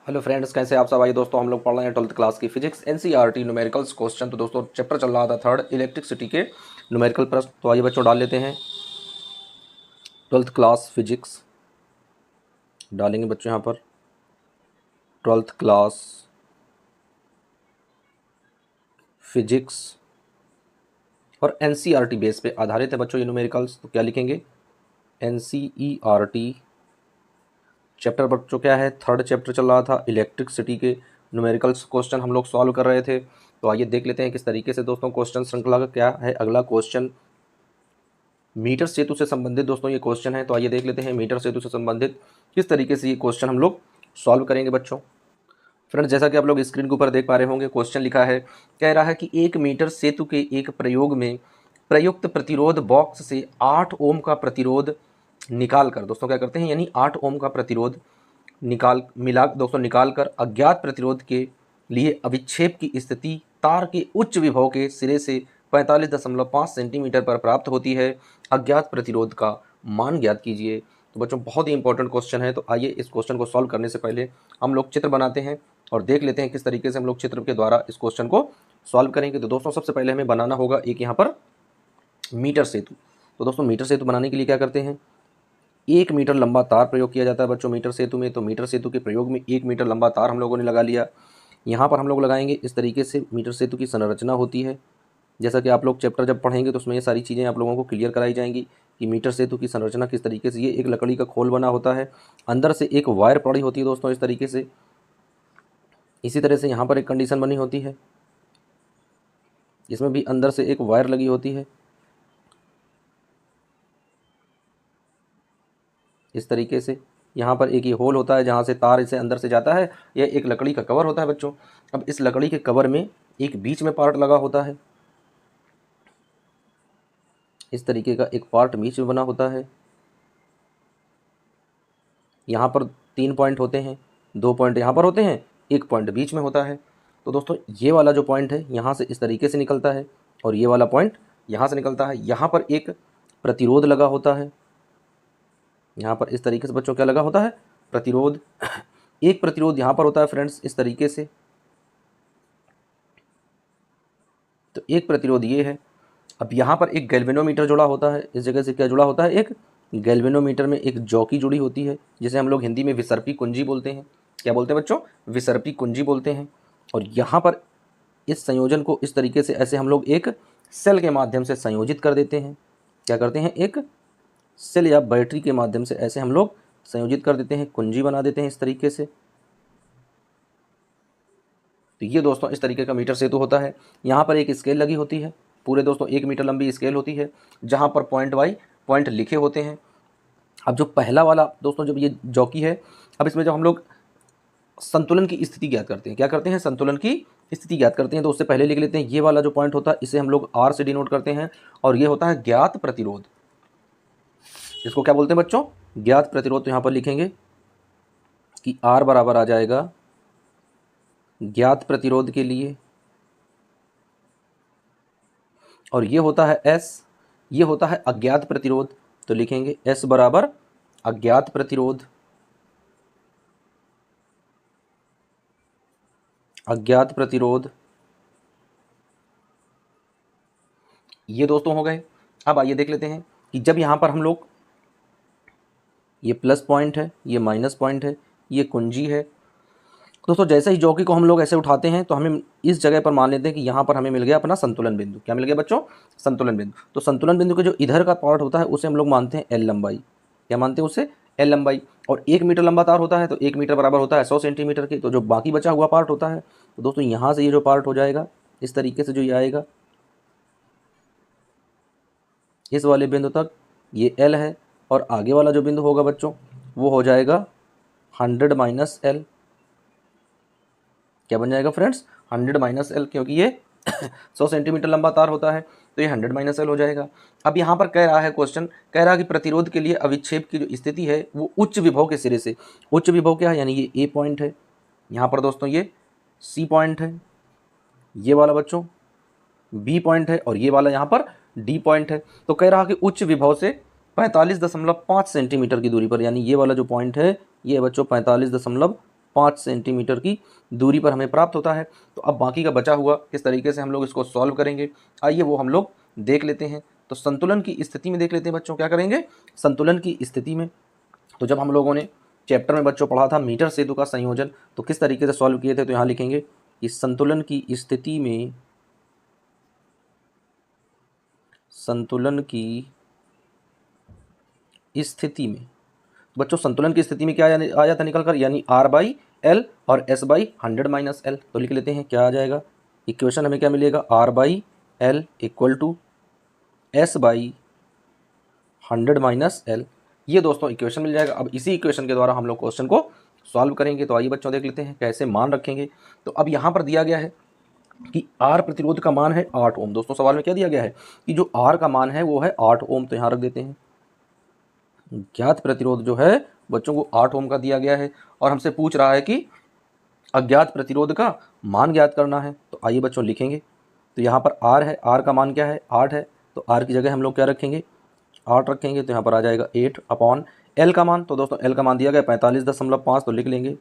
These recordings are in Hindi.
हेलो फ्रेंड्स, कैसे आप सब। आइए दोस्तों, हम लोग पढ़ रहे हैं 12th क्लास की फिजिक्स एनसीईआरटी न्यूमेरिकल्स क्वेश्चन। तो दोस्तों चैप्टर चल रहा था थर्ड, इलेक्ट्रिसिटी के न्यूमेरिकल प्रश्न। तो आइए बच्चों डाल लेते हैं 12th क्लास फिजिक्स। डालेंगे बच्चों यहाँ पर 12th क्लास फिजिक्स और एनसीईआरटी बेस पे आधारित है बच्चों ये न्यूमेरिकल्स। तो क्या लिखेंगे, एनसीईआरटी चैप्टर बच्चों क्या है, थर्ड चैप्टर चल रहा था, इलेक्ट्रिसिटी के न्यूमेरिकल्स क्वेश्चन हम लोग सॉल्व कर रहे थे। तो आइए देख लेते हैं किस तरीके से दोस्तों क्वेश्चन श्रृंखला का क्या है। अगला क्वेश्चन मीटर सेतु से संबंधित दोस्तों ये क्वेश्चन है। तो आइए देख लेते हैं मीटर सेतु से संबंधित किस तरीके से ये क्वेश्चन हम लोग सॉल्व करेंगे बच्चों। फ्रेंड्स, जैसा कि आप लोग स्क्रीन के ऊपर देख पा रहे होंगे, क्वेश्चन लिखा है, कह रहा है कि 1 मीटर सेतु के एक प्रयोग में प्रयुक्त प्रतिरोध बॉक्स से 8 ओम का प्रतिरोध निकाल कर, दोस्तों क्या करते हैं, यानी 8 ओम का प्रतिरोध निकाल कर अज्ञात प्रतिरोध के लिए अविक्षेप की स्थिति तार के उच्च विभव के सिरे से 45.5 सेंटीमीटर पर प्राप्त होती है। अज्ञात प्रतिरोध का मान ज्ञात कीजिए। तो बच्चों बहुत ही इंपॉर्टेंट क्वेश्चन है। तो आइए इस क्वेश्चन को सॉल्व करने से पहले हम लोग चित्र बनाते हैं और देख लेते हैं किस तरीके से हम लोग चित्र के द्वारा इस क्वेश्चन को सॉल्व करेंगे। तो दोस्तों सबसे पहले हमें बनाना होगा एक यहाँ पर मीटर सेतु। तो दोस्तों मीटर सेतु बनाने के लिए क्या करते हैं, 1 मीटर लंबा तार प्रयोग किया जाता है बच्चों मीटर सेतु में। तो मीटर सेतु के प्रयोग में 1 मीटर लंबा तार हम लोगों ने लगा लिया। यहाँ पर हम लोग लगाएंगे इस तरीके से मीटर सेतु की संरचना होती है। जैसा कि आप लोग चैप्टर जब पढ़ेंगे तो उसमें ये सारी चीज़ें आप लोगों को क्लियर कराई जाएंगी कि मीटर सेतु की संरचना किस तरीके से। ये एक लकड़ी का खोल बना होता है, अंदर से एक वायर पड़ी होती है दोस्तों इस तरीके से। इसी तरह से यहाँ पर एक कंडीशन बनी होती है, इसमें भी अंदर से एक वायर लगी होती है इस तरीके से। यहाँ पर एक ये होल होता है जहाँ से तार इसे अंदर से जाता है। यह एक लकड़ी का कवर होता है बच्चों। अब इस लकड़ी के कवर में एक बीच में पार्ट लगा होता है, इस तरीके का एक पार्ट बीच में बना होता है। यहाँ पर 3 पॉइंट होते हैं, 2 पॉइंट यहाँ पर होते हैं, 1 पॉइंट बीच में होता है। तो दोस्तों ये वाला जो पॉइंट है यहाँ से इस तरीके से निकलता है और ये वाला पॉइंट यहाँ से निकलता है। यहाँ पर एक प्रतिरोध लगा होता है, यहाँ पर इस तरीके से बच्चों क्या लगा होता है, प्रतिरोध। एक प्रतिरोध यहाँ पर होता है फ्रेंड्स इस तरीके से। तो एक प्रतिरोध ये है। अब यहाँ पर एक गैल्वेनोमीटर जुड़ा होता है, इस जगह से क्या जुड़ा होता है, एक गैल्वेनोमीटर में एक जॉकी जुड़ी होती है जिसे हम लोग हिंदी में विसर्पी कुंजी बोलते हैं। क्या बोलते हैं बच्चों, विसर्पी कुंजी बोलते हैं। और यहाँ पर इस संयोजन को इस तरीके से ऐसे हम लोग एक सेल के माध्यम से संयोजित कर देते हैं। क्या करते हैं, एक सेल या बैटरी के माध्यम से ऐसे हम लोग संयोजित कर देते हैं, कुंजी बना देते हैं इस तरीके से। तो ये दोस्तों इस तरीके का मीटर सेतु होता है। यहाँ पर एक स्केल लगी होती है, पूरे दोस्तों 1 मीटर लंबी स्केल होती है जहाँ पर पॉइंट बाई पॉइंट लिखे होते हैं। अब जो पहला वाला दोस्तों जब ये जॉकी है, अब इसमें जब हम लोग संतुलन की स्थिति ज्ञात करते हैं, क्या करते हैं, संतुलन की स्थिति ज्ञात करते हैं। तो उससे पहले लिख लेते हैं ये वाला जो पॉइंट होता है इसे हम लोग आर से डिनोट करते हैं और ये होता है ज्ञात प्रतिरोध। इसको क्या बोलते हैं बच्चों, ज्ञात प्रतिरोध। तो यहाँ पर लिखेंगे कि आर बराबर आ जाएगा ज्ञात प्रतिरोध के लिए, और ये होता है एस, ये होता है अज्ञात प्रतिरोध। तो लिखेंगे एस बराबर अज्ञात प्रतिरोध, अज्ञात प्रतिरोध। ये दोस्तों हो गए। अब आइए देख लेते हैं कि जब यहाँ पर हम लोग, ये प्लस पॉइंट है, ये माइनस पॉइंट है, ये कुंजी है। दोस्तों जैसे ही जॉकी को हम लोग ऐसे उठाते हैं तो हमें इस जगह पर मान लेते हैं कि यहाँ पर हमें मिल गया अपना संतुलन बिंदु। क्या मिल गया बच्चों, संतुलन बिंदु। तो संतुलन बिंदु के जो इधर का पार्ट होता है उसे हम लोग मानते हैं एल लंबाई। क्या मानते हैं उसे, एल लंबाई। और 1 मीटर लंबा तार होता है तो 1 मीटर बराबर होता है 100 सेंटीमीटर की। तो जो बाकी बचा हुआ पार्ट होता है, तो दोस्तों यहाँ से ये जो पार्ट हो जाएगा इस तरीके से, जो ये आएगा इस वाले बिंदु तक, ये एल है। और आगे वाला जो बिंदु होगा बच्चों वो हो जाएगा 100 माइनस एल। क्या बन जाएगा फ्रेंड्स, 100 माइनस एल, क्योंकि ये 100 सेंटीमीटर लंबा तार होता है तो ये 100 माइनस एल हो जाएगा। अब यहाँ पर कह रहा है क्वेश्चन, कह रहा है कि प्रतिरोध के लिए अविक्षेप की जो स्थिति है वो उच्च विभव के सिरे से। उच्च विभव क्या है, यानी ये ए पॉइंट है, यहाँ पर दोस्तों ये सी पॉइंट है, ये वाला बच्चों बी पॉइंट है, और ये वाला यहाँ पर डी पॉइंट है। तो कह रहा कि उच्च विभव से 45.5 सेंटीमीटर की दूरी पर, यानी ये वाला जो पॉइंट है ये बच्चों 45.5 5 सेंटीमीटर की दूरी पर हमें प्राप्त होता है। तो अब बाकी का बचा हुआ किस तरीके से हम लोग इसको सॉल्व करेंगे, आइए वो हम लोग देख लेते हैं। तो संतुलन की स्थिति में देख लेते हैं बच्चों, क्या करेंगे संतुलन की स्थिति में। तो जब हम लोगों ने चैप्टर में बच्चों पढ़ा था मीटर सेतु का संयोजन, तो किस तरीके से सॉल्व किए थे, तो यहाँ लिखेंगे कि संतुलन की स्थिति में, संतुलन की स्थिति में बच्चों संतुलन की स्थिति में क्या आ जाता निकल कर, यानी R/L और S/100 - L। तो लिख लेते हैं क्या आ जाएगा, इक्वेशन हमें क्या मिलेगा, R/L equal to S/100 - L। ये दोस्तों इक्वेशन मिल जाएगा। अब इसी इक्वेशन के द्वारा हम लोग क्वेश्चन को सॉल्व करेंगे। तो आइए बच्चों देख लेते हैं कैसे मान रखेंगे। तो अब यहाँ पर दिया गया है कि R प्रतिरोध का मान है 8 ओम। दोस्तों सवाल में क्या दिया गया है कि जो R का मान है वो है 8 ओम। तो यहाँ रख देते हैं ज्ञात प्रतिरोध जो है बच्चों को 8 ओम का दिया गया है, और हमसे पूछ रहा है कि अज्ञात प्रतिरोध का मान ज्ञात करना है। तो आइए बच्चों लिखेंगे। तो यहाँ पर R है, R का मान क्या है 8 है, तो R की जगह हम लोग क्या रखेंगे 8 रखेंगे। तो यहाँ पर आ जाएगा 8 अपॉन L का मान। तो दोस्तों L का मान दिया गया 45.5, तो लिख लेंगे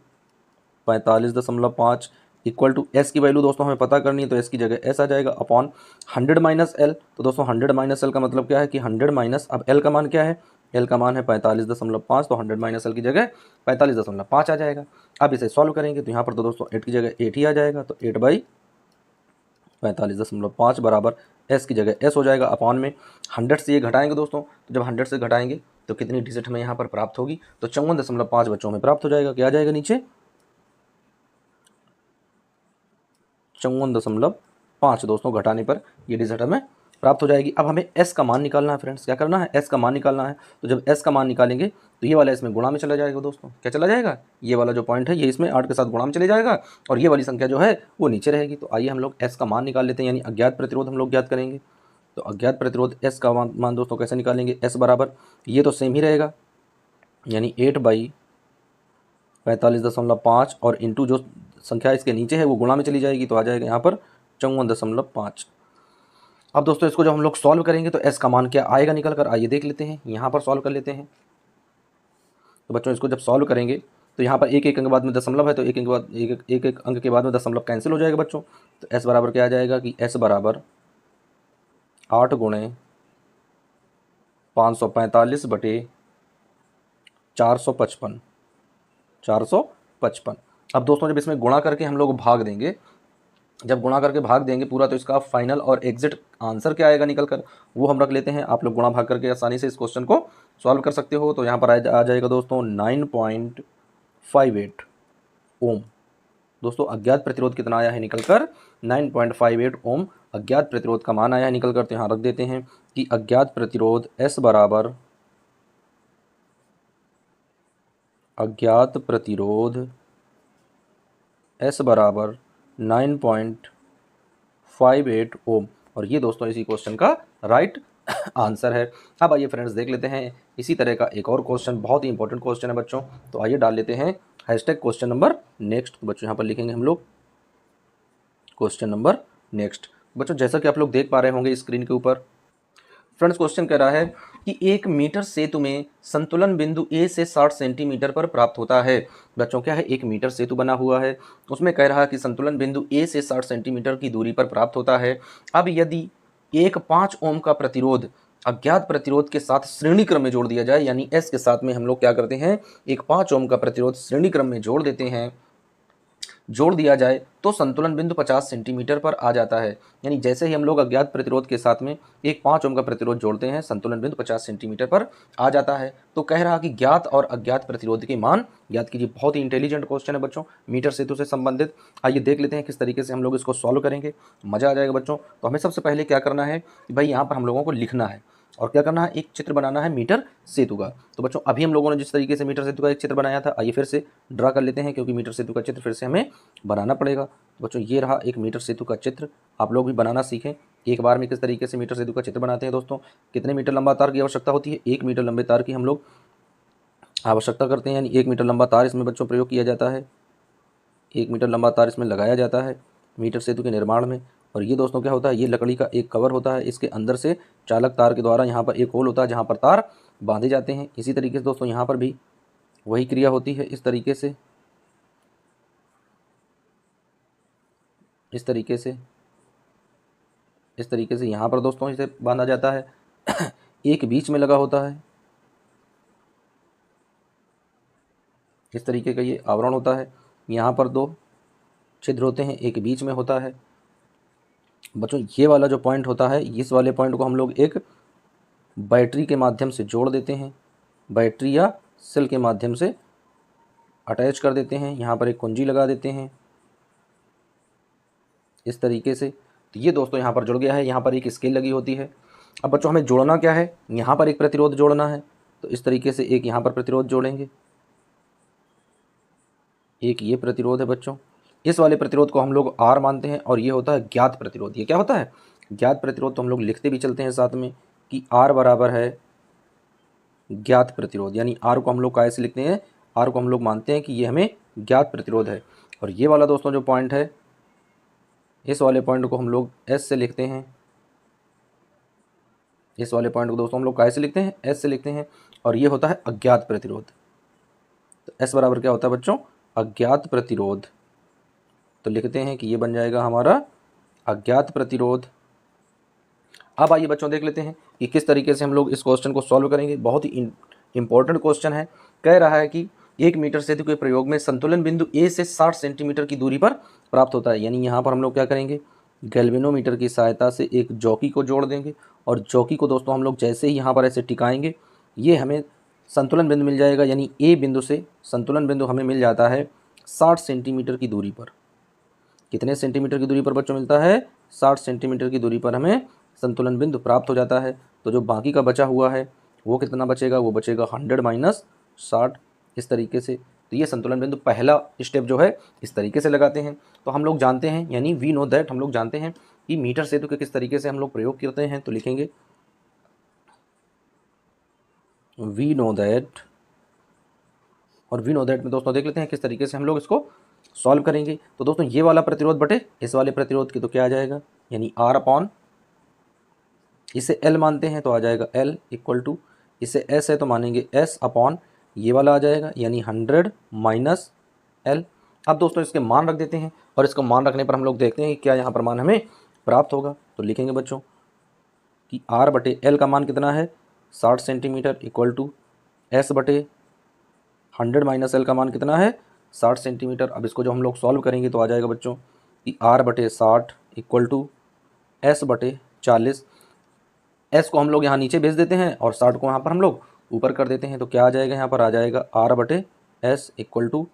45.5 इक्वल टू S की वैल्यू दोस्तों हमें पता करनी है, तो S की जगह S आ जाएगा अपॉन 100 - L। तो दोस्तों 100 - L का मतलब क्या है कि 100 अब L का मान क्या है, L का मान है 45.5, तो 100 - L की जगह 45.5 आ जाएगा। अब इसे सॉल्व करेंगे तो यहाँ पर तो दोस्तों 8 की जगह 8 ही आ जाएगा, तो 8/45.5 बराबर S की जगह S हो जाएगा अपॉन में 100 से ये घटाएंगे दोस्तों। तो जब 100 से घटाएंगे तो कितनी डिजिट हमें यहाँ पर प्राप्त होगी, तो 54.5 बच्चों में प्राप्त हो जाएगा। क्या आ जाएगा नीचे 54.5 दोस्तों घटाने पर ये डिजिट हमें प्राप्त हो जाएगी। अब हमें S का मान निकालना है फ्रेंड्स, क्या करना है S का मान निकालना है। तो जब S का मान निकालेंगे तो ये वाला इसमें गुणा में चला जाएगा दोस्तों। क्या चला जाएगा, ये वाला जो पॉइंट है ये इसमें 8 के साथ गुणा में चले जाएगा, और ये वाली संख्या जो है वो नीचे रहेगी। तो आइए हम लोग S का मान निकाल लेते हैं, यानी अज्ञात प्रतिरोध हम लोग ज्ञात करेंगे। तो अज्ञात प्रतिरोध S का मान दोस्तों कैसे निकालेंगे, S बराबर ये तो सेम ही रहेगा, यानी 8/45.5 और इंटू जो संख्या इसके नीचे है वो गुणा में चली जाएगी, तो आ जाएगा यहाँ पर 54.5। अब दोस्तों इसको जब हम लोग सॉल्व करेंगे तो S का मान क्या आएगा निकल कर, आइए देख लेते हैं। यहाँ पर सॉल्व कर लेते हैं। तो बच्चों इसको जब सॉल्व करेंगे तो यहाँ पर एक एक अंक के बाद में दशमलव है, तो एक एक अंक के बाद में दशमलव कैंसिल हो जाएगा बच्चों। तो S बराबर क्या आ जाएगा कि S बराबर 8 × 545/455। अब दोस्तों जब इसमें गुणा करके हम लोग भाग देंगे, जब गुणा करके भाग देंगे पूरा, तो इसका फाइनल और एग्जिट आंसर क्या आएगा निकल कर, वो हम रख लेते हैं। आप लोग गुणा भाग करके आसानी से इस क्वेश्चन को सॉल्व कर सकते हो। तो यहाँ पर आ जाएगा दोस्तों 9.58 ओम। दोस्तों अज्ञात प्रतिरोध कितना आया है निकल कर, 9.58 ओम अज्ञात प्रतिरोध का मान आया है निकल कर। तो यहाँ रख देते हैं कि अज्ञात प्रतिरोध S बराबर, अज्ञात प्रतिरोध S बराबर 9.58 ओम, और ये दोस्तों इसी क्वेश्चन का राइट आंसर है। अब आइए फ्रेंड्स देख लेते हैं इसी तरह का एक और क्वेश्चन, बहुत ही इंपॉर्टेंट क्वेश्चन है बच्चों। तो आइए डाल लेते हैं #क्वेश्चन नंबर नेक्स्ट। तो बच्चों यहाँ पर लिखेंगे हम लोग क्वेश्चन नंबर नेक्स्ट। बच्चों जैसा कि आप लोग देख पा रहे होंगे स्क्रीन के ऊपर, फ्रेंड्स क्वेश्चन कह रहा है कि 1 मीटर सेतु में संतुलन बिंदु A से 60 सेंटीमीटर पर प्राप्त होता है। बच्चों क्या है, 1 मीटर सेतु बना हुआ है, उसमें कह रहा है कि संतुलन बिंदु A से 60 सेंटीमीटर की दूरी पर प्राप्त होता है। अब यदि एक 5 ओम का प्रतिरोध अज्ञात प्रतिरोध के साथ श्रेणी क्रम में जोड़ दिया जाए, यानी S के साथ में हम लोग क्या करते हैं, एक 5 ओम का प्रतिरोध श्रेणी क्रम में जोड़ देते हैं, जोड़ दिया जाए तो संतुलन बिंदु 50 सेंटीमीटर पर आ जाता है। यानी जैसे ही हम लोग अज्ञात प्रतिरोध के साथ में एक 5 ओम का प्रतिरोध जोड़ते हैं, संतुलन बिंदु 50 सेंटीमीटर पर आ जाता है। तो कह रहा कि ज्ञात और अज्ञात प्रतिरोध के मान ज्ञात कीजिए। बहुत ही इंटेलिजेंट क्वेश्चन है बच्चों, मीटर सेतु से संबंधित। आइए देख लेते हैं किस तरीके से हम लोग इसको सॉल्व करेंगे, मजा आ जाएगा बच्चों। तो हमें सबसे पहले क्या करना है कि भाई यहाँ पर हम लोगों को लिखना है और क्या करना है, एक चित्र बनाना है मीटर सेतु का। तो बच्चों अभी हम लोगों ने जिस तरीके से मीटर सेतु का एक चित्र बनाया था, आइए फिर से ड्रा कर लेते हैं, क्योंकि मीटर सेतु का चित्र फिर से हमें बनाना पड़ेगा। तो बच्चों ये रहा एक मीटर सेतु का चित्र, आप लोग भी बनाना सीखें एक बार में किस तरीके से मीटर सेतु का चित्र बनाते हैं। दोस्तों कितने मीटर लंबा तार की आवश्यकता होती है, 1 मीटर लंबे तार की हम लोग आवश्यकता करते हैं, यानी 1 मीटर लंबा तार इसमें बच्चों प्रयोग किया जाता है, 1 मीटर लंबा तार इसमें लगाया जाता है मीटर सेतु के निर्माण में। और ये दोस्तों क्या होता है, ये लकड़ी का एक कवर होता है, इसके अंदर से चालक तार के द्वारा यहाँ पर एक होल होता है जहाँ पर तार बांधे जाते हैं। इसी तरीके से दोस्तों यहाँ पर भी वही क्रिया होती है इस तरीके से। इस तरीके से यहाँ पर दोस्तों इसे बांधा जाता है। एक बीच में लगा होता है, इस तरीके का ये आवरण होता है। यहाँ पर 2 छिद्र होते हैं, एक बीच में होता है। बच्चों ये वाला जो पॉइंट होता है, इस वाले पॉइंट को हम लोग एक बैटरी के माध्यम से जोड़ देते हैं, बैटरी या सेल के माध्यम से अटैच कर देते हैं। यहाँ पर एक कुंजी लगा देते हैं इस तरीके से। तो ये दोस्तों यहाँ पर जुड़ गया है। यहाँ पर एक स्केल लगी होती है। अब बच्चों हमें जोड़ना क्या है, यहाँ पर एक प्रतिरोध जोड़ना है। तो इस तरीके से एक यहाँ पर प्रतिरोध जोड़ेंगे, एक ये प्रतिरोध है बच्चों। इस वाले प्रतिरोध को हम लोग R मानते हैं और ये होता है ज्ञात प्रतिरोध। ये क्या होता है, ज्ञात प्रतिरोध। तो हम लोग लिखते भी चलते हैं साथ में कि R बराबर है ज्ञात प्रतिरोध, यानी R को हम लोग कैसे लिखते हैं, R को हम लोग मानते हैं कि ये हमें ज्ञात प्रतिरोध है। और ये वाला दोस्तों जो पॉइंट है, इस वाले पॉइंट को हम लोग S से लिखते हैं। इस वाले पॉइंट को दोस्तों हम लोग कैसे लिखते हैं, S से लिखते हैं। और ये होता है अज्ञात प्रतिरोध। तो S बराबर क्या होता है बच्चों, अज्ञात प्रतिरोध। तो लिखते हैं कि ये बन जाएगा हमारा अज्ञात प्रतिरोध। अब आइए बच्चों देख लेते हैं कि किस तरीके से हम लोग इस क्वेश्चन को सॉल्व करेंगे। बहुत ही इंपॉर्टेंट क्वेश्चन है। कह रहा है कि 1 मीटर से अधिक के प्रयोग में संतुलन बिंदु ए से 60 सेंटीमीटर की दूरी पर प्राप्त होता है। यानी यहाँ पर हम लोग क्या करेंगे, गैल्वेनोमीटर की सहायता से एक जॉकी को जोड़ देंगे और जॉकी को दोस्तों हम लोग जैसे ही यहाँ पर ऐसे टिकाएंगे, ये हमें संतुलन बिंदु मिल जाएगा। यानी ए बिंदु से संतुलन बिंदु हमें मिल जाता है 60 सेंटीमीटर की दूरी पर। कितने सेंटीमीटर की दूरी पर बच्चों मिलता है, 60 सेंटीमीटर की दूरी पर हमें संतुलन बिंदु प्राप्त हो जाता है। तो जो बाकी का बचा हुआ है वो कितना बचेगा, वो बचेगा 100 माइनस 60 इस तरीके से। तो ये संतुलन बिंदु पहला स्टेप जो है इस तरीके से लगाते हैं। तो हम लोग जानते हैं, यानी वी नो दैट, हम लोग जानते हैं कि मीटर सेतु के किस तरीके से हम लोग प्रयोग करते हैं। तो लिखेंगे वी नो दैट, और वी नो दैट में दोस्तों देख लेते हैं किस तरीके से हम लोग इसको सॉल्व करेंगे। तो दोस्तों ये वाला प्रतिरोध बटे इस वाले प्रतिरोध की तो क्या आ जाएगा, यानी R अपॉन, इसे L मानते हैं तो आ जाएगा L इक्वल टू, इसे S है तो मानेंगे S अपॉन ये वाला आ जाएगा, यानी 100 माइनस L। अब दोस्तों इसके मान रख देते हैं और इसको मान रखने पर हम लोग देखते हैं कि क्या यहाँ पर मान हमें प्राप्त होगा। तो लिखेंगे बच्चों कि R बटे L का मान कितना है, 60 सेंटीमीटर इक्वल टू S बटे 100 माइनस L का मान कितना है, 60 सेंटीमीटर। अब इसको जो हम लोग सॉल्व करेंगे तो आ जाएगा बच्चों कि R बटे 60 इक्वल टू S बटे 40। S को हम लोग यहाँ नीचे भेज देते हैं और 60 को यहाँ पर हम लोग ऊपर कर देते हैं। तो क्या आ जाएगा, यहाँ पर आ जाएगा R बटे S इक्वल टू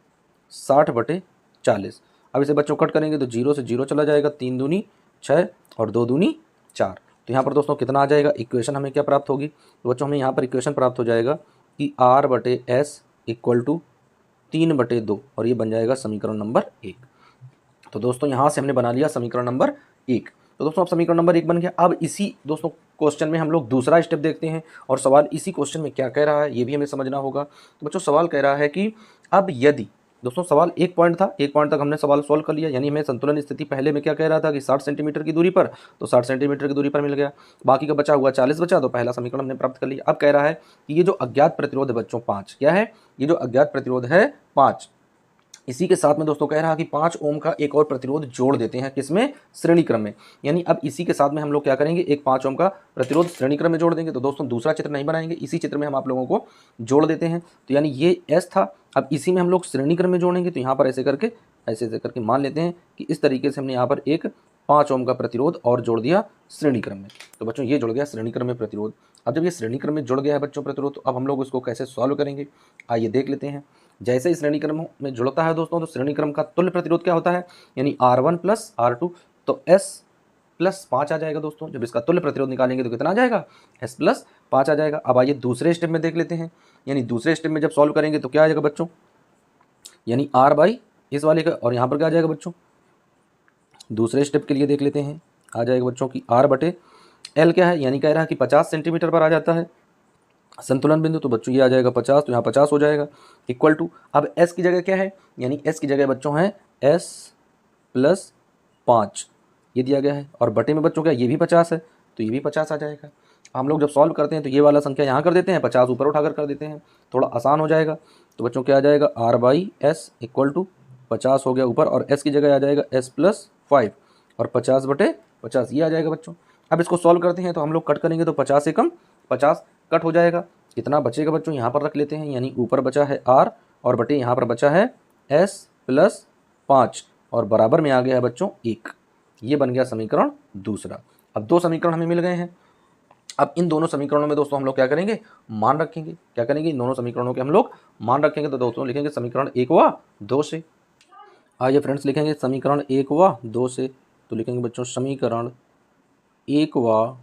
60 बटे 40। अब इसे बच्चों कट करेंगे तो 0 से 0 चला जाएगा, 3 दूनी 6 और 2 दूनी 4। तो यहाँ पर दोस्तों कितना आ जाएगा, इक्वेशन हमें क्या प्राप्त होगी, तो बच्चों हमें यहाँ पर इक्वेशन प्राप्त हो जाएगा कि R बटे S इक्वल टू 3/2, और ये बन जाएगा समीकरण नंबर 1। तो दोस्तों यहाँ से हमने बना लिया समीकरण नंबर 1। तो दोस्तों अब समीकरण नंबर 1 बन गया। अब इसी दोस्तों क्वेश्चन में हम लोग दूसरा स्टेप देखते हैं और सवाल इसी क्वेश्चन में क्या कह रहा है ये भी हमें समझना होगा। तो बच्चों सवाल कह रहा है कि अब यदि, दोस्तों सवाल 1 पॉइंट था, 1 पॉइंट तक हमने सवाल सॉल्व कर लिया। यानी हमें संतुलन स्थिति पहले में क्या कह रहा था कि 60 सेंटीमीटर की दूरी पर, तो 60 सेंटीमीटर की दूरी पर मिल गया, बाकी का बचा हुआ 40 बचा, तो पहला समीकरण हमने प्राप्त कर लिया। अब कह रहा है कि ये जो अज्ञात प्रतिरोध है बच्चों 5, क्या है, ये जो अज्ञात प्रतिरोध है 5, इसी के साथ में दोस्तों कह रहा है कि 5 ओम का एक और प्रतिरोध जोड़ देते हैं, किसमें, श्रेणी क्रम में। यानी अब इसी के साथ में हम लोग क्या करेंगे, एक 5 ओम का प्रतिरोध श्रेणी क्रम में जोड़ देंगे। तो दोस्तों दूसरा चित्र नहीं बनाएंगे, इसी चित्र में हम आप लोगों को जोड़ देते हैं। तो यानी ये S था, अब इसी में हम लोग श्रेणी क्रम में जोड़ेंगे। तो यहाँ पर ऐसे करके मान लेते हैं कि इस तरीके से हमने यहाँ पर एक 5 ओम का प्रतिरोध और जोड़ दिया श्रेणी क्रम में। तो बच्चों ये जुड़ गया श्रेणी क्रम में प्रतिरोध। अब जब ये श्रेणी क्रम में जुड़ गया है बच्चों प्रतिरोध, तो अब हम लोग उसको कैसे सॉल्व करेंगे, आइए देख लेते हैं। जैसे ही श्रेणी क्रम में जुड़ता है दोस्तों, तो श्रेणी क्रम का तुल्य प्रतिरोध क्या होता है, यानी R1 प्लस R2, तो S प्लस 5 आ जाएगा दोस्तों। जब इसका तुल्य प्रतिरोध निकालेंगे तो कितना आ जाएगा, S प्लस 5 आ जाएगा। अब आइए दूसरे स्टेप में देख लेते हैं। यानी दूसरे स्टेप में जब सॉल्व करेंगे तो क्या आ जाएगा बच्चों, यानी R बाई इस वाले का, और यहाँ पर क्या आ जाएगा बच्चों, दूसरे स्टेप के लिए देख लेते हैं, आ जाएगा बच्चों की R बटे L क्या है, यानी कह रहा है कि 50 सेंटीमीटर पर आ जाता है संतुलन बिंदु। तो बच्चों ये आ जाएगा 50, तो यहाँ 50 हो जाएगा इक्वल टू, अब S की जगह क्या है, यानी S की जगह बच्चों है S प्लस 5, ये दिया गया है, और बटे में बच्चों क्या, ये भी 50 है, तो ये भी 50 आ जाएगा। हम लोग जब सॉल्व करते हैं तो ये वाला संख्या यहाँ कर देते हैं, 50 ऊपर उठाकर कर देते हैं, थोड़ा आसान हो जाएगा। तो बच्चों क्या आ जाएगा, R by S equal to 50 हो गया ऊपर, और S की जगह आ जाएगा S प्लस 5, और 50/50 ये आ जाएगा बच्चों। अब इसको सॉल्व करते हैं तो हम लोग कट करेंगे तो 50 एकम 50 कट हो जाएगा। कितना बचेगा बच्चों, यहाँ पर रख लेते हैं, यानी ऊपर बचा है r और बटे यहाँ पर बचा है s प्लस 5 और बराबर में आ गया है बच्चों 1। ये बन गया समीकरण दूसरा। अब 2 समीकरण हमें मिल गए हैं। अब इन दोनों समीकरणों में दोस्तों हम लोग क्या करेंगे, मान रखेंगे। क्या करेंगे, इन दोनों समीकरणों के हम लोग मान रखेंगे। तो दोस्तों लिखेंगे समीकरण 1 व 2 से। आइए फ्रेंड्स लिखेंगे समीकरण 1 व 2 से। तो लिखेंगे बच्चों समीकरण 1 व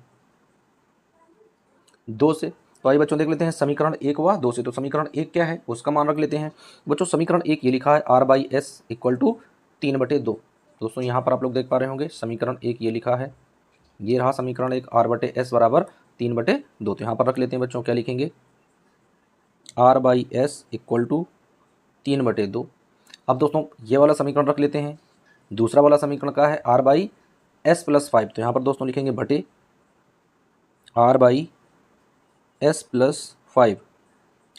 2 से। तो आइए बच्चों देख लेते हैं समीकरण 1 व 2 से। तो समीकरण 1 क्या है, उसका मान रख लेते हैं बच्चों। समीकरण 1 ये लिखा है r/s इक्वल टू 3/2। दोस्तों यहाँ पर आप लोग देख पा रहे होंगे समीकरण 1 ये लिखा है, ये रहा समीकरण 1 r/s बराबर 3/2। तो यहाँ पर रख लेते हैं बच्चों, क्या लिखेंगे r/s इक्वल टू 3/2। अब दोस्तों ये वाला समीकरण रख लेते हैं। दूसरा वाला समीकरण का है r/s प्लस 5। तो यहाँ पर दोस्तों लिखेंगे बटे r/s प्लस 5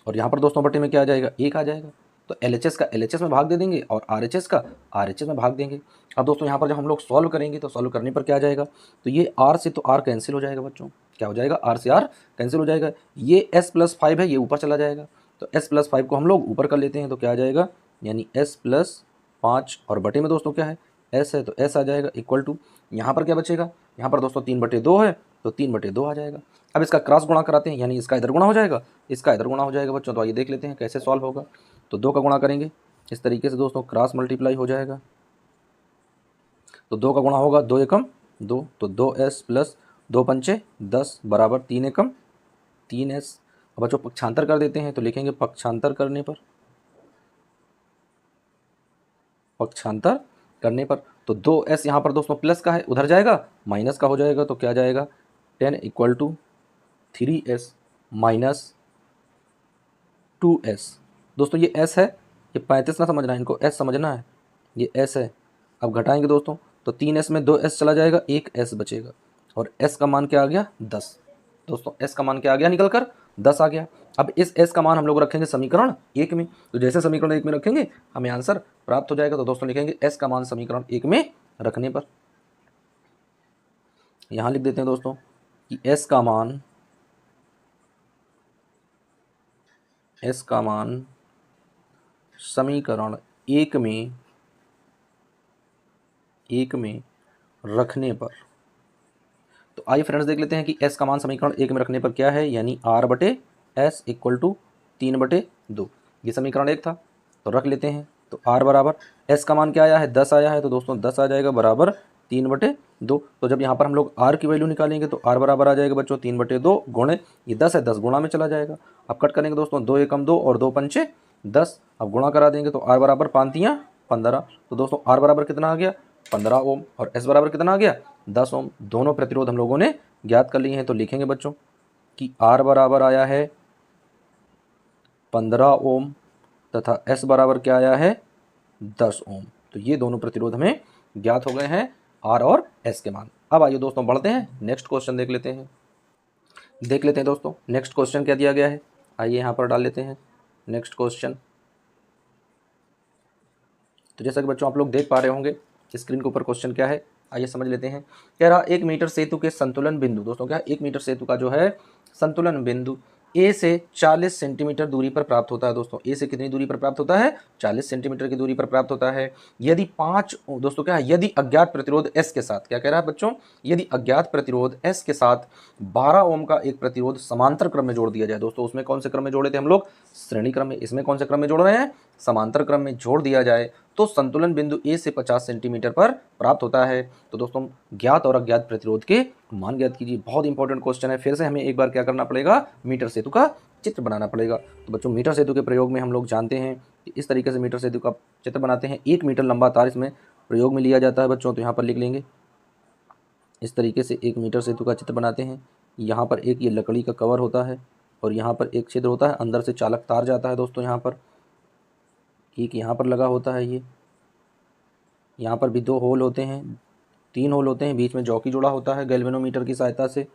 और यहाँ पर दोस्तों बटे में क्या आ जाएगा, 1 आ जाएगा। तो LHS का LHS में भाग दे देंगे और RHS का RHS में भाग देंगे। अब दोस्तों यहाँ पर जब हम लोग सॉल्व करेंगे तो सॉल्व करने पर क्या आ जाएगा, तो ये r से तो r कैंसिल हो जाएगा बच्चों। क्या हो जाएगा, r से r कैंसिल हो जाएगा। ये s प्लस 5 है, ये ऊपर चला जाएगा। तो s प्लस 5 को हम लोग ऊपर कर लेते हैं तो क्या आ जाएगा, यानी s प्लस 5 और बटे में दोस्तों क्या है, s है तो s आ जाएगा इक्वल टू, यहाँ पर क्या बचेगा, यहाँ पर दोस्तों 3/2 है तो 3/2 आ जाएगा। अब इसका क्रॉस गुणा कराते हैं, यानी इसका इधर गुणा हो जाएगा, इसका इधर गुणा हो जाएगा बच्चों। तो आइए देख लेते हैं कैसे सॉल्व होगा। तो 2 का गुणा करेंगे इस तरीके से दोस्तों, क्रॉस मल्टीप्लाई हो जाएगा। तो 2 का गुणा होगा 2 एकम 2, तो 2s प्लस 2 पंचे 10 बराबर 3 एकम 3s। अब बच्चों पक्षांतर कर देते हैं तो लिखेंगे पक्षांतर करने पर, पक्षांतर करने पर तो 2s यहाँ पर दोस्तों प्लस का है, उधर जाएगा माइनस का हो जाएगा। तो क्या जाएगा 10 equal to 3s minus 2s। दोस्तों ये s है, ये 35 ना समझना है, इनको s समझना है, ये s है। अब घटाएंगे दोस्तों तो 3s में 2s चला जाएगा, 1s बचेगा और s का मान क्या आ गया 10। दोस्तों s का मान क्या आ गया, निकल कर 10 आ गया। अब इस s का मान हम लोग रखेंगे समीकरण 1 में। तो जैसे समीकरण 1 में रखेंगे हमें आंसर प्राप्त हो जाएगा। तो दोस्तों लिखेंगे s का मान समीकरण 1 में रखने पर, यहाँ लिख देते हैं दोस्तों कि s का मान समीकरण 1 में रखने पर। तो आइए फ्रेंड्स देख लेते हैं कि s का मान समीकरण 1 में रखने पर क्या है, यानी r/s इक्वल टू 3/2। ये समीकरण 1 था तो रख लेते हैं। तो r बराबर s का मान क्या आया है, 10 आया है, तो दोस्तों 10 आ जाएगा बराबर 3/2। तो जब यहाँ पर हम लोग r की वैल्यू निकालेंगे तो r बराबर आ जाएगा बच्चों 3/2 गुणे, ये 10 है 10 गुणा में चला जाएगा। अब कट करेंगे दोस्तों, 2 एकम 2 और 2 पंचे 10। अब गुणा करा देंगे तो r बराबर 5 15। तो दोस्तों r बराबर कितना आ गया 15 ओम और s बराबर कितना आ गया 10 ओम। दोनों प्रतिरोध हम लोगों ने ज्ञात कर लिए हैं। तो लिखेंगे बच्चों कि r बराबर आया है 15 ओम तथा s बराबर क्या आया है 10 ओम। तो ये दोनों प्रतिरोध हमें ज्ञात हो गए हैं, r और s के मान। अब आइए दोस्तों बढ़ते हैं, नेक्स्ट क्वेश्चन देख लेते हैं। दोस्तों नेक्स्ट क्वेश्चन क्या दिया गया है, आइए यहाँ पर डाल लेते हैं नेक्स्ट क्वेश्चन। तो जैसा कि बच्चों आप लोग देख पा रहे होंगे स्क्रीन के ऊपर क्वेश्चन क्या है, आइए समझ लेते हैं। कह रहा 1 मीटर सेतु के संतुलन बिंदु, दोस्तों क्या 1 मीटर सेतु का जो है संतुलन बिंदु ए से 40 सेंटीमीटर दूरी पर प्राप्त होता है। दोस्तों ए से कितनी दूरी पर प्राप्त होता है, 40 सेंटीमीटर की दूरी पर प्राप्त होता है। यदि 5 दोस्तों क्या है, यदि अज्ञात प्रतिरोध एस के साथ, क्या कह रहा है बच्चों, यदि अज्ञात प्रतिरोध एस के साथ 12 ओम का एक प्रतिरोध समांतर क्रम में जोड़ दिया जाए। दोस्तों उसमें कौन से क्रम में जोड़े थे हम लोग, श्रेणी क्रम में। इसमें कौन से क्रम में जोड़ रहे हैं, समांतर क्रम में जोड़ दिया जाए तो संतुलन बिंदु ए से 50 सेंटीमीटर पर प्राप्त होता है। तो दोस्तों ज्ञात और अज्ञात प्रतिरोध के मान ज्ञात कीजिए। बहुत इंपॉर्टेंट क्वेश्चन है, फिर से हमें एक बार क्या करना पड़ेगा, मीटर सेतु का चित्र बनाना पड़ेगा। तो बच्चों मीटर सेतु के प्रयोग में हम लोग जानते हैं कि इस तरीके से मीटर सेतु का चित्र बनाते हैं। 1 मीटर लंबा तार इसमें प्रयोग में लिया जाता है बच्चों। तो यहाँ पर लिख लेंगे इस तरीके से 1 मीटर सेतु का चित्र बनाते हैं। यहाँ पर एक ये लकड़ी का कवर होता है और यहाँ पर एक छिद्र होता है, अंदर से चालक तार जाता है दोस्तों। यहाँ पर एक यहाँ पर लगा होता है, ये यहाँ पर भी 2 होल होते हैं, 3 होल होते हैं, बीच में जॉकी जुड़ा होता है गैल्वेनोमीटर की सहायता से।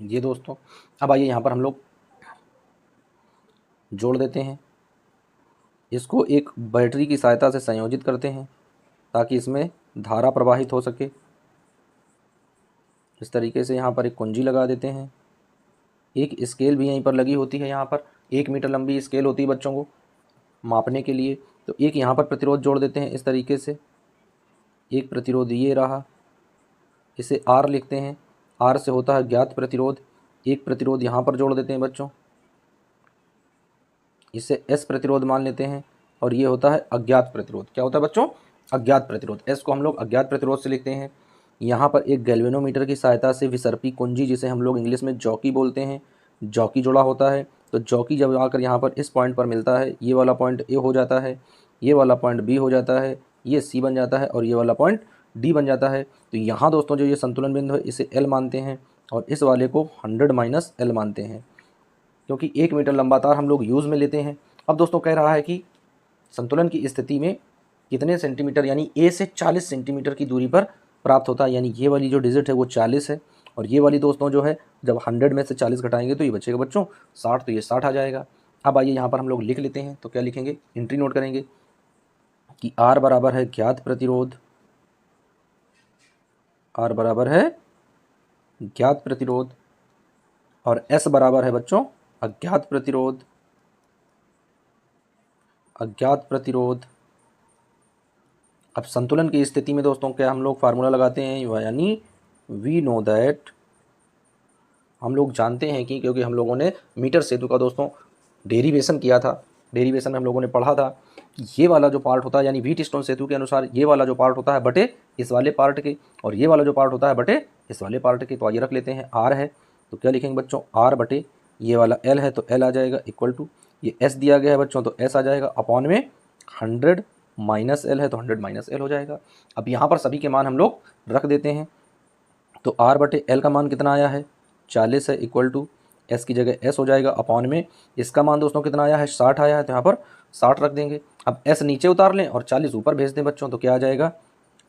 ये दोस्तों अब आइए यहाँ पर हम लोग जोड़ देते हैं, इसको एक बैटरी की सहायता से संयोजित करते हैं ताकि इसमें धारा प्रवाहित हो सके। इस तरीके से यहाँ पर एक कुंजी लगा देते हैं। एक स्केल भी यहीं पर लगी होती है, यहाँ पर 1 मीटर लंबी स्केल होती है बच्चों को मापने के लिए। तो एक यहाँ पर प्रतिरोध जोड़ देते हैं इस तरीके से। एक प्रतिरोध ये रहा, इसे R लिखते हैं, R से होता है ज्ञात प्रतिरोध। एक प्रतिरोध यहाँ पर जोड़ देते हैं बच्चों, इसे S प्रतिरोध मान लेते हैं, और ये होता है अज्ञात प्रतिरोध। क्या होता है बच्चों? अज्ञात प्रतिरोध। S को हम लोग अज्ञात प्रतिरोध से लिखते हैं। यहाँ पर एक गैल्वेनोमीटर की सहायता से विसर्पी कुंजी, जिसे हम लोग इंग्लिश में जॉकी बोलते हैं, जॉकी जुड़ा होता है। तो जॉकी जब आकर यहाँ पर इस पॉइंट पर मिलता है, ये वाला पॉइंट A हो जाता है, ये वाला पॉइंट B हो जाता है, ये C बन जाता है, और ये वाला पॉइंट D बन जाता है। तो यहाँ दोस्तों जो ये संतुलन बिंदु है इसे L मानते हैं, और इस वाले को 100 - L मानते हैं, क्योंकि 1 मीटर लंबा तार हम लोग यूज़ में लेते हैं। अब दोस्तों कह रहा है कि संतुलन की स्थिति में कितने सेंटीमीटर, यानी A से 40 सेंटीमीटर की दूरी पर प्राप्त होता है। यानी ये वाली जो डिजिट है वो 40 है, और ये वाली दोस्तों जो है जब 100 में से 40 घटाएंगे तो ये बचेगा बच्चों 60, तो ये 60 आ जाएगा। अब आइए यहाँ पर हम लोग लिख लेते हैं। तो क्या लिखेंगे? एंट्री नोट करेंगे कि R बराबर है ज्ञात प्रतिरोध, R बराबर है ज्ञात प्रतिरोध, और S बराबर है बच्चों अज्ञात प्रतिरोध, अज्ञात प्रतिरोध। अब संतुलन की स्थिति में दोस्तों क्या हम लोग फार्मूला लगाते हैं, यानी वी नो दैट, हम लोग जानते हैं कि, क्योंकि हम लोगों ने मीटर सेतु का दोस्तों डेरिवेशन किया था, डेरिवेशन में हम लोगों ने पढ़ा था कि ये वाला जो पार्ट होता है, यानी व्हीटस्टोन सेतु के अनुसार ये वाला जो पार्ट होता है बटे इस वाले पार्ट के, और ये वाला जो पार्ट होता है बटे इस वाले पार्ट के। तो आइए रख लेते हैं R है, तो क्या लिखेंगे बच्चों? R बटे ये वाला L है तो L आ जाएगा, इक्वल टू ये S दिया गया है बच्चों तो S आ जाएगा, अपॉन में 100 - L है तो 100 - L हो जाएगा। अब यहाँ पर सभी के मान हम लोग रख देते हैं। तो R बटे L का मान कितना आया है? 40 है, इक्वल टू S की जगह S हो जाएगा, अपॉन में इसका मान दोस्तों कितना आया है? 60 आया है, तो यहाँ पर 60 रख देंगे। अब S नीचे उतार लें और 40 ऊपर भेज दें बच्चों, तो क्या आ जाएगा?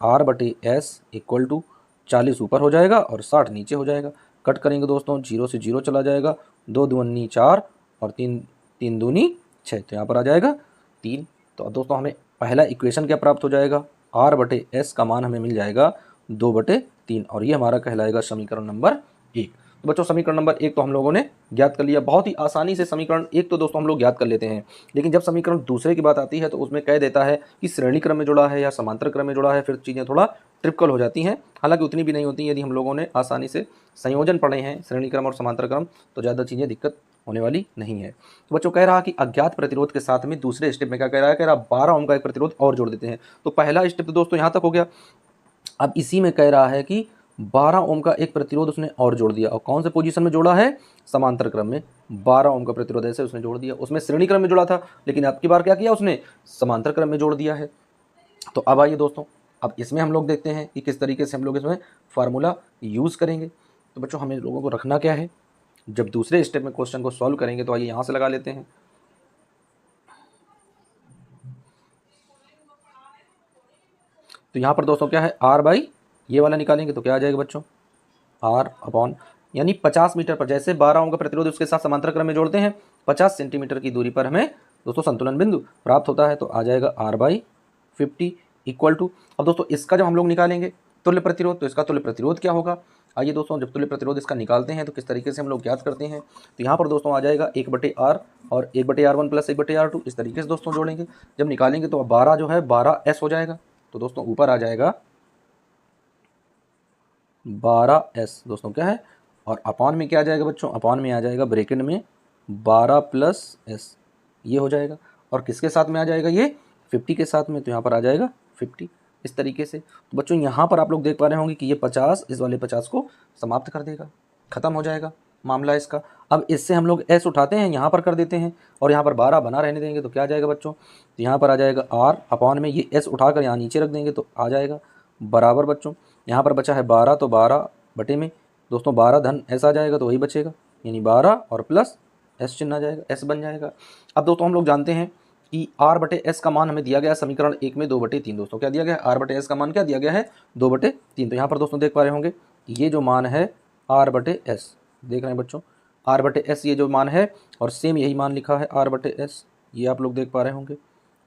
R बटे S इक्वल टू 40 ऊपर हो जाएगा और 60 नीचे हो जाएगा। कट करेंगे दोस्तों, 0 से 0 चला जाएगा, 2 दूनी 4 और 3 दूनी 6, तो यहाँ पर आ जाएगा 3। तो अब दोस्तों हमें पहला इक्वेशन क्या प्राप्त हो जाएगा? R बटे S का मान हमें मिल जाएगा 2/3, और ये हमारा कहलाएगा समीकरण नंबर 1। तो बच्चों समीकरण नंबर 1 तो हम लोगों ने ज्ञात कर लिया। बहुत ही आसानी से समीकरण 1 तो दोस्तों हम लोग ज्ञात कर लेते हैं, लेकिन जब समीकरण दूसरे की बात आती है तो उसमें कह देता है कि श्रेणी क्रम में जुड़ा है या समांतर क्रम में जुड़ा है, फिर चीज़ें थोड़ा ट्रिपिकल हो जाती हैं। हालांकि उतनी भी नहीं होती, यदि हम लोगों ने आसानी से संयोजन पढ़े हैं श्रेणी क्रम और समांतर क्रम, तो ज़्यादा चीज़ें दिक्कत होने वाली नहीं है। तो बच्चों कह रहा कि अज्ञात प्रतिरोध के साथ में दूसरे स्टेप में क्या कह रहा है? कह रहा 12 ओम का एक प्रतिरोध और जोड़ देते हैं। तो पहला स्टेप तो दोस्तों यहाँ तक हो गया। अब इसी में कह रहा है कि 12 ओम का एक प्रतिरोध उसने और जोड़ दिया, और कौन से पोजीशन में जोड़ा है? समांतर क्रम में। 12 ओम का प्रतिरोध ऐसे उसने जोड़ दिया, उसमें श्रेणी क्रम में जोड़ा था, लेकिन अब की बार क्या किया उसने? समांतर क्रम में जोड़ दिया है। तो अब आइए दोस्तों, अब इसमें हम लोग देखते हैं कि किस तरीके से हम लोग इसमें फार्मूला यूज़ करेंगे। तो बच्चों हमें लोगों को रखना क्या है, जब दूसरे स्टेप में क्वेश्चन को सॉल्व करेंगे, तो आइए यहाँ से लगा लेते हैं। तो यहाँ पर दोस्तों क्या है? R बाई ये वाला निकालेंगे तो क्या आ जाएगा बच्चों? R अपॉन, यानी 50 मीटर पर, जैसे 12 ओम का प्रतिरोध उसके साथ समांतर क्रम में जोड़ते हैं, 50 सेंटीमीटर की दूरी पर हमें दोस्तों संतुलन बिंदु प्राप्त होता है। तो आ जाएगा R बाई 50 इक्वल टू, अब दोस्तों इसका जब हम लोग निकालेंगे तुल्य प्रतिरोध, तो इसका तुल्य प्रतिरोध क्या होगा? आइए दोस्तों, जब तुल्य प्रतिरोध इसका निकालते हैं तो किस तरीके से हम लोग ज्ञात करते हैं। तो यहाँ पर दोस्तों आ जाएगा 1/R और 1/R1 प्लस 1/R2, इस तरीके से दोस्तों जोड़ेंगे। जब निकालेंगे तो 12 जो है 12S हो जाएगा, तो दोस्तों ऊपर आ जाएगा 12S दोस्तों क्या है, और अपॉन में क्या आ जाएगा बच्चों? अपॉन में आ जाएगा ब्रैकेट में 12 प्लस S, ये हो जाएगा। और किसके साथ में आ जाएगा? ये 50 के साथ में, तो यहाँ पर आ जाएगा 50, इस तरीके से। तो बच्चों यहाँ पर आप लोग देख पा रहे होंगे कि ये 50 इस वाले 50 को समाप्त कर देगा, खत्म हो जाएगा मामला इसका। अब इससे हम लोग S उठाते हैं, यहाँ पर कर देते हैं, और यहाँ पर 12 बना रहने देंगे, तो क्या आ जाएगा बच्चों? तो यहाँ पर आ जाएगा R अपॉन में ये S उठाकर यहाँ नीचे रख देंगे, तो आ जाएगा बराबर बच्चों, यहाँ पर बचा है 12, तो 12 बटे में दोस्तों 12 धन S आ जाएगा, तो वही बचेगा, यानी 12 और प्लस S चिन्ह आ जाएगा, S बन जाएगा। अब दोस्तों हम लोग जानते हैं कि R बटे S का मान हमें दिया गया समीकरण 1 में 2/3 दोस्तों, क्या दिया गया है? R बटे S का मान क्या दिया गया है? 2/3। तो यहाँ पर दोस्तों देख पा रहे होंगे ये जो मान है R बटे S, देख रहे हैं बच्चों, R/S ये जो मान है, और सेम यही मान लिखा है R/S, ये आप लोग देख पा रहे होंगे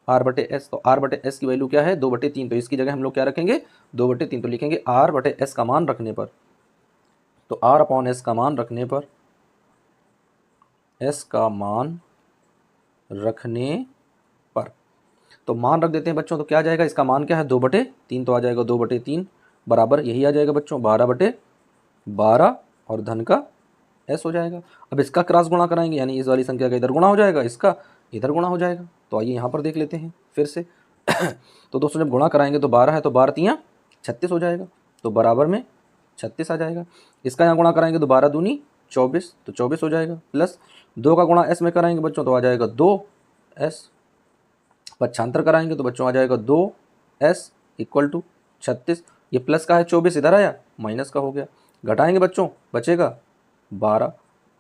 R/S। तो R/S की वैल्यू क्या है 2/3, तो इसकी जगह हम लोग क्या रखेंगे 2/3, तो लिखेंगे R/S का मान रखने पर, तो R/S का मान रखने पर, S का मान रखने पर, तो मान रख देते हैं बच्चों, तो क्या आ जाएगा, इसका मान क्या है 2/3, तो आ जाएगा 2/3 बराबर यही आ जाएगा बच्चों 12/12 और धन का S हो जाएगा। अब इसका क्रॉस गुणा कराएंगे, यानी इस वाली संख्या का इधर गुणा हो जाएगा, इसका इधर गुणा हो जाएगा। तो आइए यहाँ पर देख लेते हैं फिर से तो दोस्तों जब गुणा कराएंगे तो 12 है तो 12×3 36 हो जाएगा, तो बराबर में 36 आ जाएगा। इसका यहाँ गुणा कराएंगे तो 12×2 24, तो 24 हो जाएगा, प्लस 2 का गुणा S में कराएंगे बच्चों तो आ जाएगा 2S, पक्षांतर कराएंगे तो बच्चों आ जाएगा 2S इक्वल टू 36, ये प्लस का है 24 इधर आया माइनस का हो गया, घटाएंगे बच्चों बचेगा 12,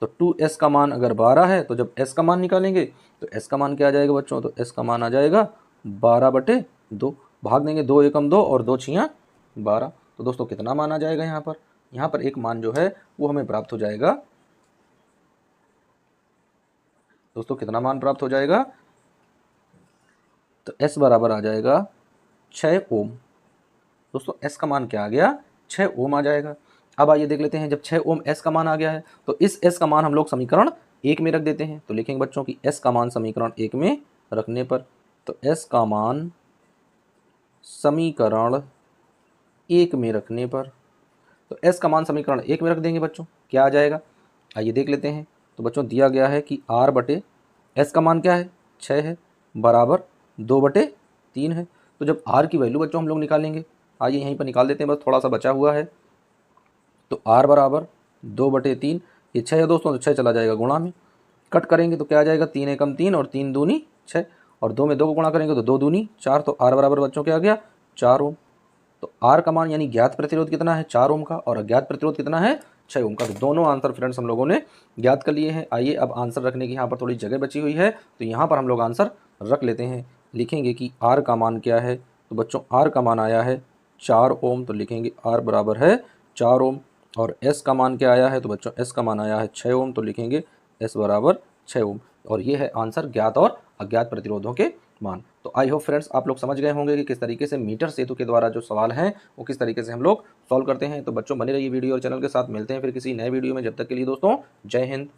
तो 2S का मान अगर 12 है तो जब S का मान निकालेंगे तो S का मान क्या आ जाएगा बच्चों, तो S का मान आ जाएगा 12/2, भाग देंगे 2 एकम 2 और 2×6 12, तो दोस्तों कितना मान आ जाएगा यहाँ पर एक मान जो है वो हमें प्राप्त हो जाएगा। दोस्तों कितना मान प्राप्त हो जाएगा, तो S बराबर आ जाएगा 6 ओम। दोस्तों S का मान क्या आ गया 6 ओम आ जाएगा। अब आइए देख लेते हैं, जब 6 ओम S का मान आ गया है तो इस S का मान हम लोग समीकरण 1 में रख देते हैं, तो लिखेंगे बच्चों कि S का मान समीकरण 1 में रखने पर, तो S का मान समीकरण 1 में रखने पर, तो S का मान समीकरण 1 में रख देंगे बच्चों, क्या आ जाएगा आइए देख लेते हैं। तो बच्चों दिया गया है कि R/S का मान क्या है 6 है, बराबर 2/3 है, तो जब R की वैल्यू बच्चों हम लोग निकालेंगे, आइए यहीं पर निकाल देते हैं, बस थोड़ा सा बचा हुआ है, तो R बराबर 2/3, ये 6 है दोस्तों, तो 6 चला जाएगा गुणा में, कट करेंगे तो क्या आ जाएगा 3 एकम 3 और 3×2 6, और 2 में 2 को गुणा करेंगे तो 2×2 4, तो R बराबर बच्चों क्या आ गया 4 ओम। तो R का मान यानी ज्ञात प्रतिरोध कितना है 4 ओम का, और अज्ञात प्रतिरोध कितना है 6 ओम का, तो दोनों आंसर फ्रेंड्स हम लोगों ने ज्ञात कर लिए हैं। आइए अब आंसर रखने की यहाँ पर थोड़ी जगह बची हुई है, तो यहाँ पर हम लोग आंसर रख लेते हैं, लिखेंगे कि R का मान क्या है, तो बच्चों R का मान आया है 4 ओम, तो लिखेंगे R बराबर है 4 ओम, और S का मान क्या आया है, तो बच्चों S का मान आया है 6 ओम, तो लिखेंगे S बराबर 6 ओम, और ये है आंसर ज्ञात और अज्ञात प्रतिरोधों के मान। तो आई होप फ्रेंड्स आप लोग समझ गए होंगे कि किस तरीके से मीटर सेतु के द्वारा जो सवाल हैं वो किस तरीके से हम लोग सॉल्व करते हैं। तो बच्चों बने रहिए वीडियो और चैनल के साथ, मिलते हैं फिर किसी नए वीडियो में, जब तक के लिए दोस्तों जय हिंद।